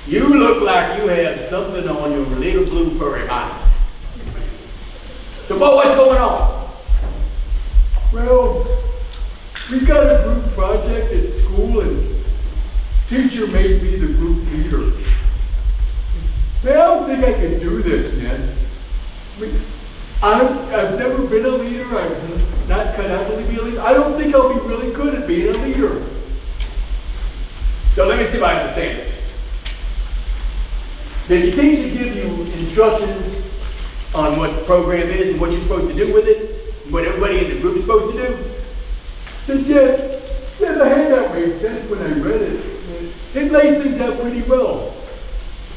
You look like you have something on your little blue furry mind. So, boy, what's going on? Well, we got a group project at school and teacher made me the group leader. Say, I don't think I can do this, man. I mean, I've never been a leader. I'm not cut out to be a leader. I don't think I'll be really good at being a leader. So let me see if I understand this. Did your teacher give you instructions on what the program is and what you're supposed to do with it? What everybody in the group is supposed to do? Said, yeah, the handout made sense when I read it. It laid things out pretty well.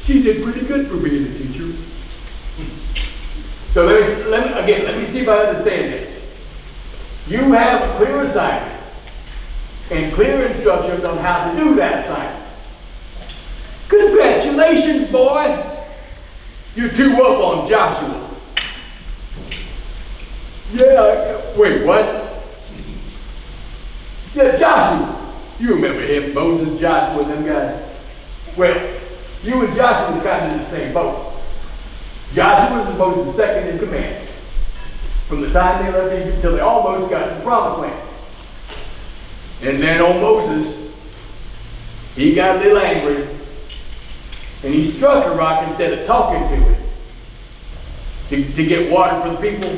She did pretty good for being a teacher. So let me see if I understand this. You have a clear assignment and clear instructions on how to do that assignment. Congratulations, boy! You're two up on Joshua. Yeah, wait, what? Yeah, Joshua. You remember him, Moses, Joshua, them guys. Well, you and Joshua was kind of in the same boat. Joshua was Moses' second in command. From the time they left Egypt till they almost got to the promised land. And then on Moses, he got a little angry and he struck a rock instead of talking to it to get water for the people.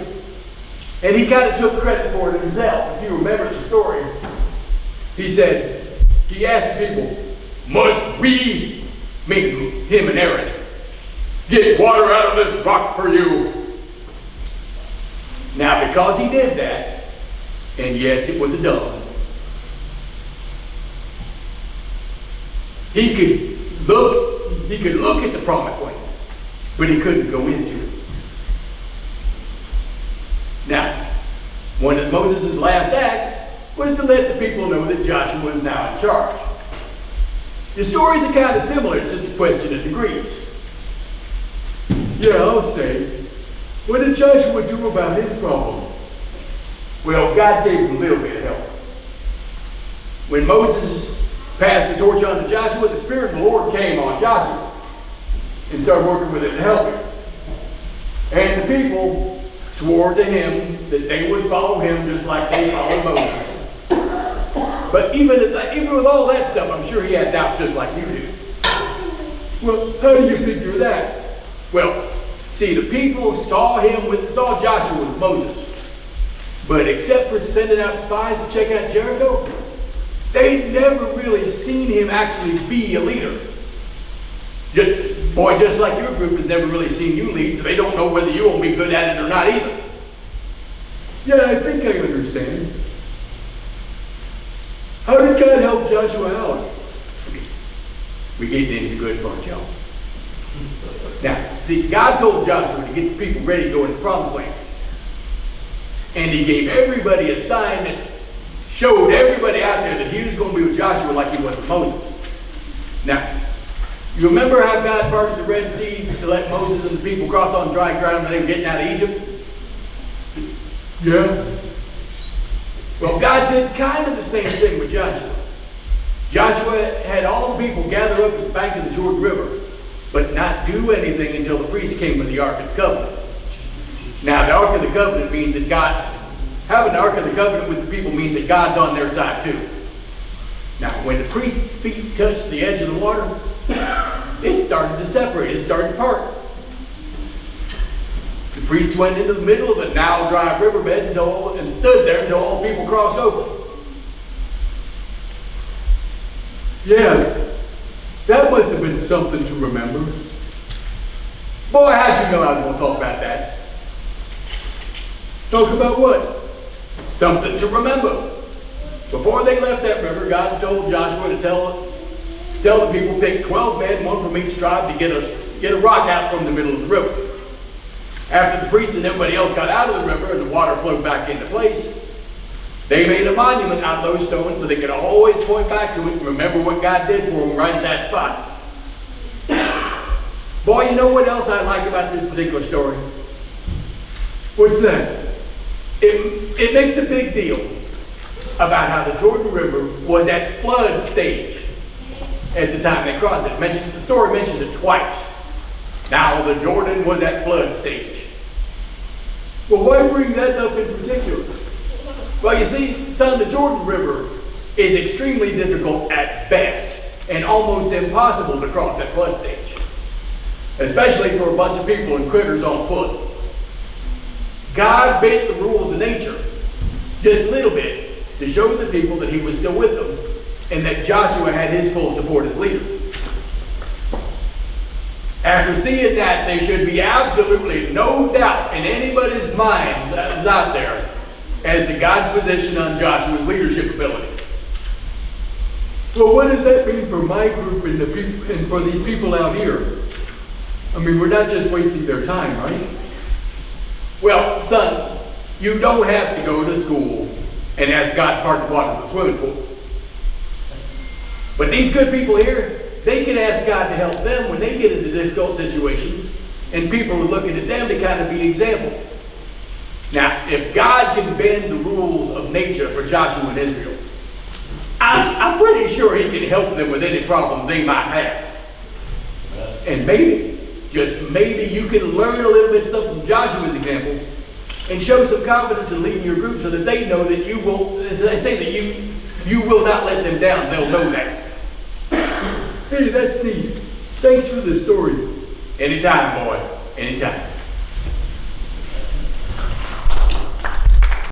And he kind of took credit for it himself. If you remember the story, he said, he asked the people, must we, meaning him and Aaron, get water out of this rock for you? Now, because he did that, and yes, it was a dumb, he could look at the promised land, but he couldn't go into it. Now, one of Moses' last acts was to let the people know that Joshua was now in charge. The stories are kind of similar, it's just a question of degrees. Yeah, I'll say. What did Joshua do about his problem? Well, God gave him a little bit of help. When Moses passed the torch on to Joshua, the Spirit of the Lord came on Joshua and started working with him to help him. And the people swore to him that they would follow him just like they followed Moses. But even with all that stuff, I'm sure he had doubts just like you do. Well, how do you figure that? Well, see, the people saw Joshua with Moses. But except for sending out spies to check out Jericho, they'd never really seen him actually be a leader. Just like your group has never really seen you lead, so they don't know whether you'll be good at it or not either. Yeah, I think I understand. How did God help Joshua out? We get into the good part, y'all. Now, see, God told Joshua to get the people ready to go into the promised land. And he gave everybody a sign that showed everybody out there that he was going to be with Joshua like he was with Moses. Now, you remember how God parted the Red Sea to let Moses and the people cross on dry ground when they were getting out of Egypt? Yeah. Well, God did kind of the same thing with Joshua. Joshua had all the people gather up at the bank of the Jordan River, but not do anything until the priest came with the Ark of the Covenant. Now, the Ark of the Covenant means that having the Ark of the Covenant with the people means that God's on their side too. Now, when the priest's feet touched the edge of the water, it started to separate, it started to part. The priest went into the middle of the now dry riverbed and stood there until all the people crossed over. Yeah, that must have been something to remember. Boy, how'd you know I was going to talk about that? Talk about what? Something to remember. Before they left that river, God told Joshua to tell the people, pick 12 men, one from each tribe, to get a rock out from the middle of the river. After the priests and everybody else got out of the river and the water flowed back into place, they made a monument out of those stones so they could always point back to it and remember what God did for them right at that spot. Boy, you know what else I like about this particular story? What's that? It makes a big deal about how the Jordan River was at flood stage. at the time they crossed it. The story mentions it twice. Now the Jordan was at flood stage. Well, why bring that up in particular? Well, you see, son, the Jordan River is extremely difficult at best and almost impossible to cross at flood stage, especially for a bunch of people and critters on foot. God bent the rules of nature just a little bit to show the people that he was still with them and that Joshua had his full support as leader. After seeing that, there should be absolutely no doubt in anybody's mind that is out there as to God's position on Joshua's leadership ability. Well, what does that mean for my group and and for these people out here? I mean, we're not just wasting their time, right? Well, son, you don't have to go to school and ask God to part the waters of the swimming pool. But these good people here, they can ask God to help them when they get into difficult situations, and people are looking at them to kind of be examples. Now, if God can bend the rules of nature for Joshua and Israel, I'm pretty sure he can help them with any problem they might have. And maybe, just maybe, you can learn a little bit something from Joshua's example and show some confidence in leading your group so that they know that you will, as they say, that you will not let them down. They'll know that. Hey, that's neat. Thanks for the story. Anytime, boy. Anytime.